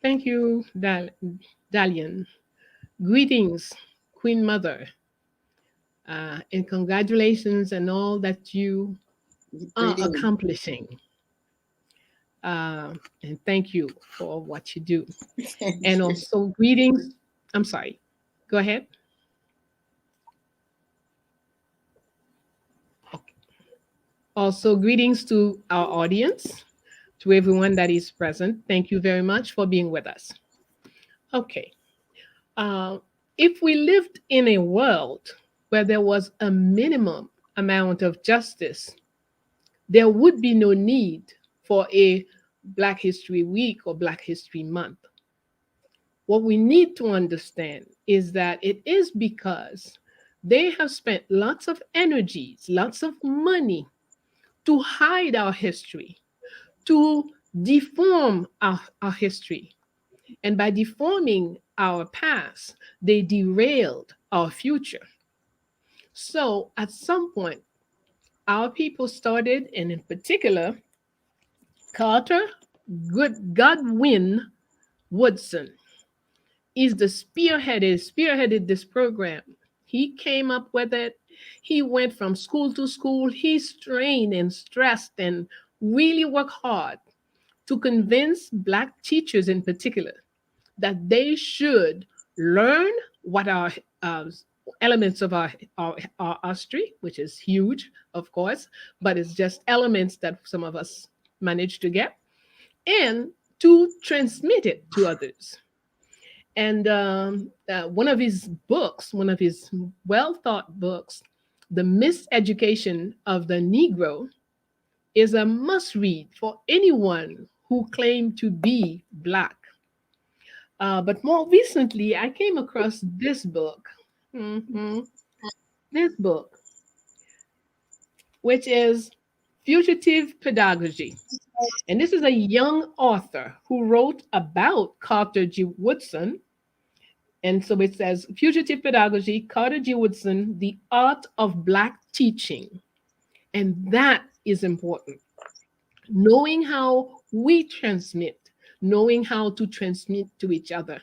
Thank you, Dalian. Greetings, Queen Mother, and congratulations and all that you are Greetings. accomplishing. And thank you for what you do. Thank And you. also, greetings. I'm sorry. Go ahead. Okay. Also, greetings to our audience, to everyone that is present. Thank you very much for being with us. Okay. Uh, if we lived in a world where there was a minimum amount of justice, there would be no need for a Black History Week or Black History Month. What we need to understand is that it is because they have spent lots of energies, lots of money to hide our history, to deform our history. And by deforming our past, they derailed our future. So at some point, our people started, and in particular, Carter Godwin Woodson is the spearheaded this program. He came up with it. He went from school to school. He strained and stressed and really worked hard to convince Black teachers in particular that they should learn what are elements of our history, which is huge, of course, but it's just elements that some of us manage to get, and to transmit it to others. And one of his well thought books, The Miseducation of the Negro, is a must read for anyone who claimed to be Black. But more recently, I came across this book, Mhm. this book, which is Fugitive Pedagogy. And this is a young author who wrote about Carter G. Woodson. And so it says Fugitive Pedagogy, Carter G. Woodson, The Art of Black Teaching. And that is important. Knowing how we transmit, knowing how to transmit to each other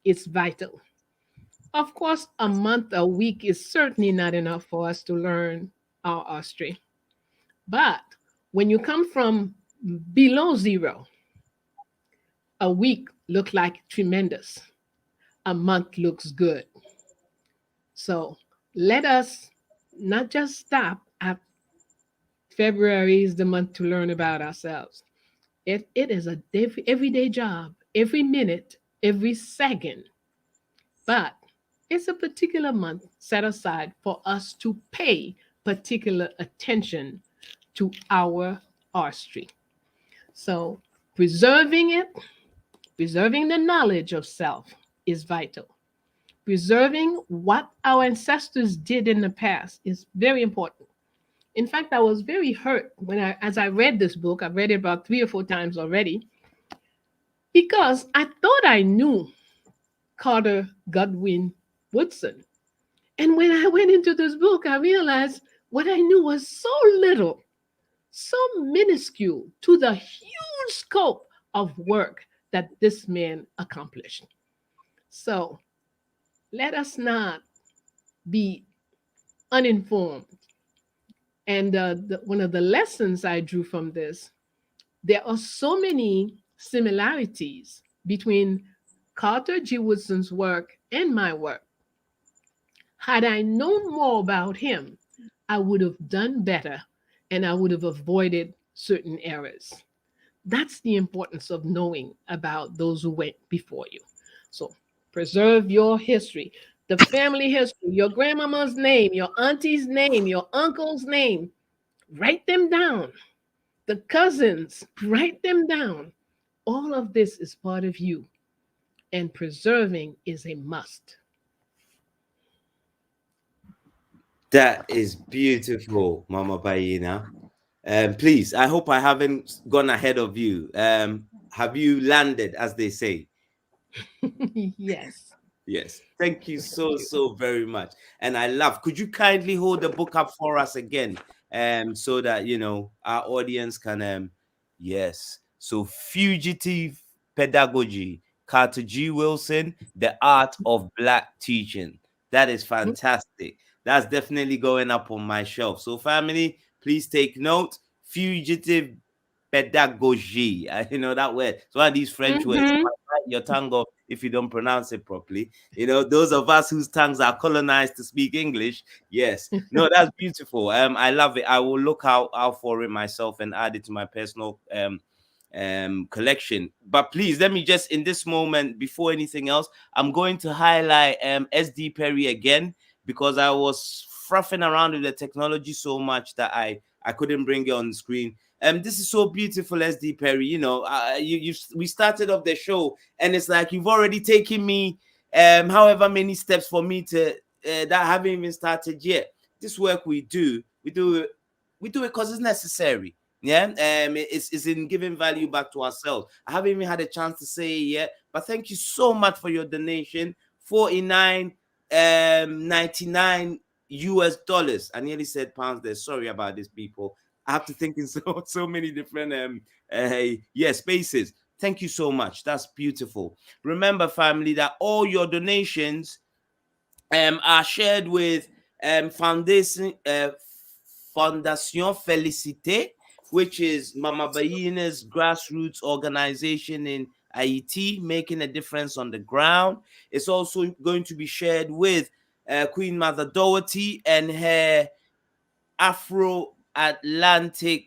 is vital. Of course, a month, a week is certainly not enough for us to learn our history. But when you come from below zero, a week looks like tremendous. A month looks good. So let us not just stop at February is the month to learn about ourselves. It is a everyday job, every minute, every second. But it's a particular month set aside for us to pay particular attention to our artistry. So preserving it, preserving the knowledge of self is vital. Preserving what our ancestors did in the past is very important. In fact, I was very hurt as I read this book. I've read it about 3 or 4 times already because I thought I knew Carter Godwin Woodson. And when I went into this book, I realized what I knew was so little, so minuscule to the huge scope of work that this man accomplished. So let us not be uninformed. And one of the lessons I drew from this, there are so many similarities between Carter G. Woodson's work and my work. Had I known more about him, I would have done better and I would have avoided certain errors. That's the importance of knowing about those who went before you. So preserve your history, the family history, your grandmama's name, your auntie's name, your uncle's name. Write them down. The cousins, write them down. All of this is part of you, and preserving is a must. That is beautiful, Mama Bayyinah. Please, I hope I haven't gone ahead of you. Have you landed, as they say? Yes. Yes. Thank you Thank so, you. so very much. And I love, could you kindly hold the book up for us again? So that, our audience can, yes. So Fugitive Pedagogy, Carter G. Wilson, The Art of Black Teaching. That is fantastic. That's definitely going up on my shelf. So, family, please take note. Fugitive pedagogy. You know that word. It's one of these French words. Mm-hmm. Bite your tongue off if you don't pronounce it properly. You know, those of us whose tongues are colonized to speak English. Yes. No, that's beautiful. I love it. I will look out for it myself and add it to my personal collection. But please let me just, in this moment, before anything else, I'm going to highlight SD Perry again, because I was fluffing around with the technology so much that I couldn't bring it on the screen. This is so beautiful, SD Perry. You know, we started off the show, and it's like you've already taken me however many steps for me to that haven't even started yet. This work we do it because it's necessary. Yeah, it's in giving value back to ourselves. I haven't even had a chance to say it yet, but thank you so much for your donation. 49.99 US dollars. I nearly said pounds there. Sorry about this, people. I have to think in so many different spaces. Thank you so much. That's beautiful. Remember, family, that all your donations are shared with Fondation Félicité, which is Mama Bayyinah's grassroots organization in Haiti, making a difference on the ground. It's also going to be shared with Queen Mother Dowoti and her Afro-Atlantic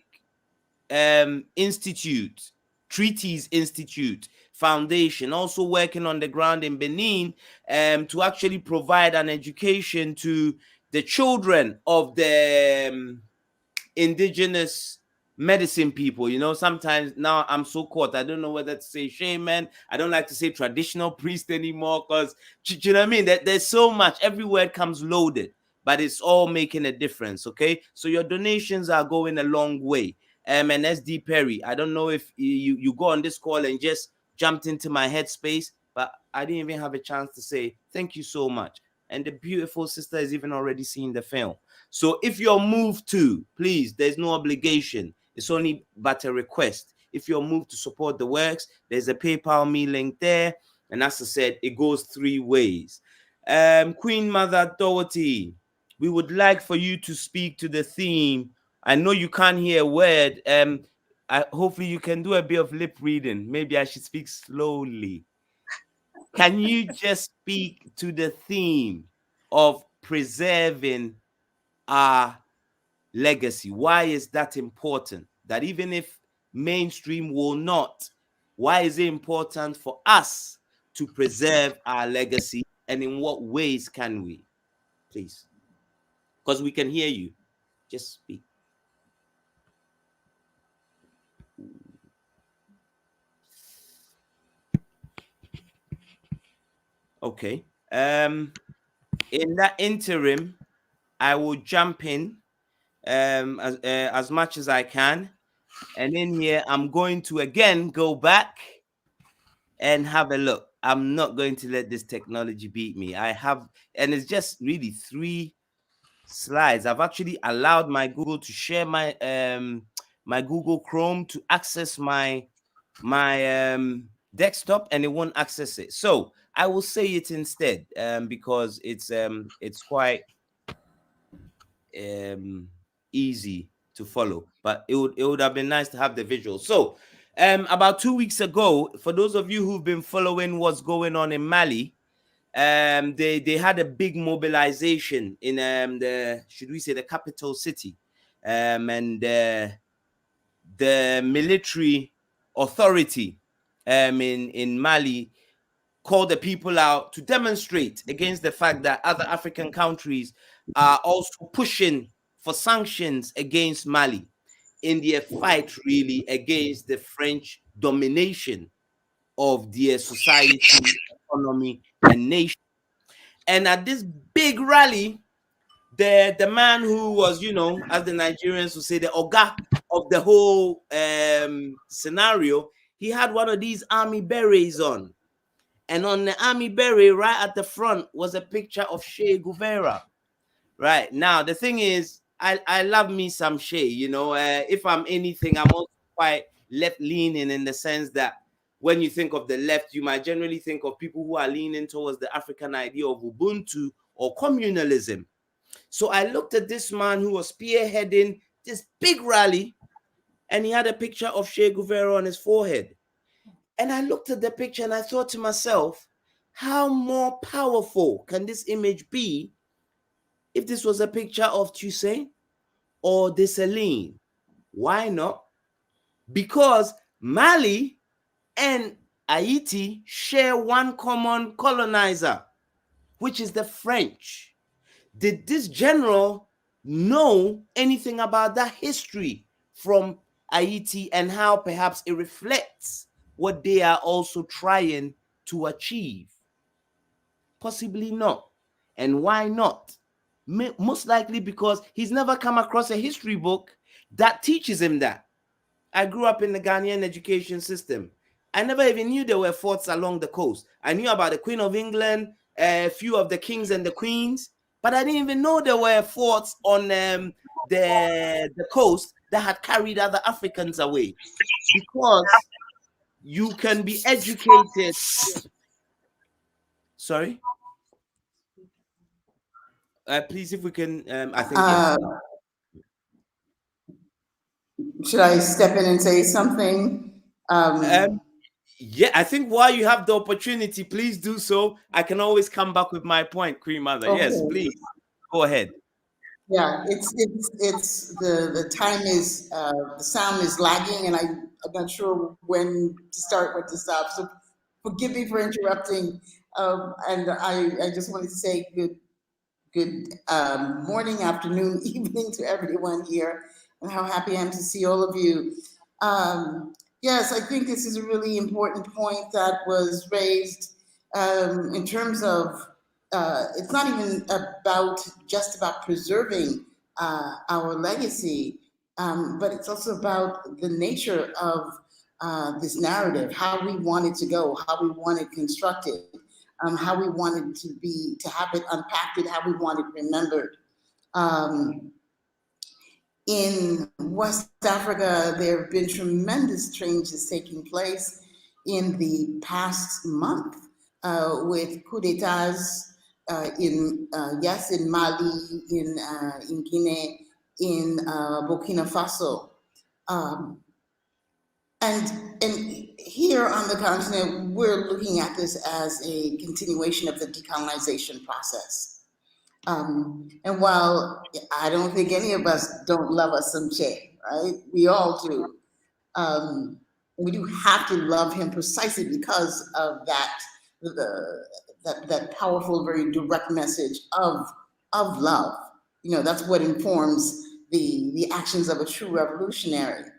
Institute, Treaties Institute Foundation, also working on the ground in Benin to actually provide an education to the children of the indigenous medicine people. You know, sometimes now I'm so caught, I don't know whether to say shaman. I don't like to say traditional priest anymore, because you know what I mean, there's so much, every word comes loaded, but it's all making a difference. Okay, so your donations are going a long way. And SD Perry, I don't know if you go on this call and just jumped into my headspace, but I didn't even have a chance to say thank you so much. And the beautiful sister is even already seeing the film. So if you're moved to, please, there's no obligation. It's only but a request. If you're moved to support the works, there's a PayPal me link there. And as I said, it goes 3 ways. Queen Mother Dowoti, we would like for you to speak to the theme. I know you can't hear a word. Hopefully you can do a bit of lip reading. Maybe I should speak slowly. Can you just speak to the theme of preserving our legacy? Why is that important? That even if mainstream will not, why is it important for us to preserve our legacy? And in what ways can we? Please. Because we can hear you. Just speak. Okay. In that interim, I will jump in as much as I can. And in here, I'm going to again go back and have a look. I'm not going to let this technology beat me. And it's just really 3 slides. I've actually allowed my Google to share my my Google Chrome to access my desktop, and it won't access it. So I will say it instead because it's quite easy to follow, but it would have been nice to have the visual. So about 2 weeks ago, for those of you who've been following what's going on in Mali, they had a big mobilization in the capital city, and the military authority in Mali called the people out to demonstrate against the fact that other African countries are also pushing for sanctions against Mali in their fight really against the French domination of their society, economy, and nation. And at this big rally, the man who was, you know, as the Nigerians would say, the Oga of the whole scenario, he had one of these army berets on. And on the army beret, right at the front, was a picture of Che Guevara. Right. Now, the thing is, I love me some Che, you know. If I'm anything, I'm also quite left-leaning in the sense that when you think of the left, you might generally think of people who are leaning towards the African idea of Ubuntu or communalism. So I looked at this man who was spearheading this big rally, and he had a picture of Che Guevara on his forehead. And I looked at the picture and I thought to myself, how more powerful can this image be if this was a picture of Toussaint or Dessalines? Why not? Because Mali and Haiti share one common colonizer, which is the French. Did this general know anything about that history from Haiti and how perhaps it reflects what they are also trying to achieve? Possibly not. And why not? Most likely because he's never come across a history book that teaches him that. I grew up in the Ghanaian education system. I never even knew there were forts along the coast. I knew about the Queen of England, a few of the kings and the queens, but I didn't even know there were forts on the coast that had carried other Africans away. Because you can be educated. Sorry? Please, if we can, I think yes. Should I step in and say something? Yeah, I think while you have the opportunity, please do so. I can always come back with my point, Queen Mother. Okay. Yes, please go ahead. Yeah, it's the time is the sound is lagging, and I'm not sure when to start, when to stop. So forgive me for interrupting. And I just wanted to say good morning, afternoon, evening to everyone here, and how happy I am to see all of you. Yes, I think this is a really important point that was raised in terms of it's not even just about preserving our legacy, but it's also about the nature of this narrative, how we want it to go, how we want it constructed, how we wanted to have it unpacked, and how we want it remembered. In West Africa, there have been tremendous changes taking place in the past month with coup d'etats in Mali, in Guinea, in Burkina Faso. And here on the continent, we're looking at this as a continuation of the decolonization process. And while I don't think any of us don't love us some Che, right? We all do. We do have to love him precisely because of that powerful, very direct message of love. You know, that's what informs the actions of a true revolutionary.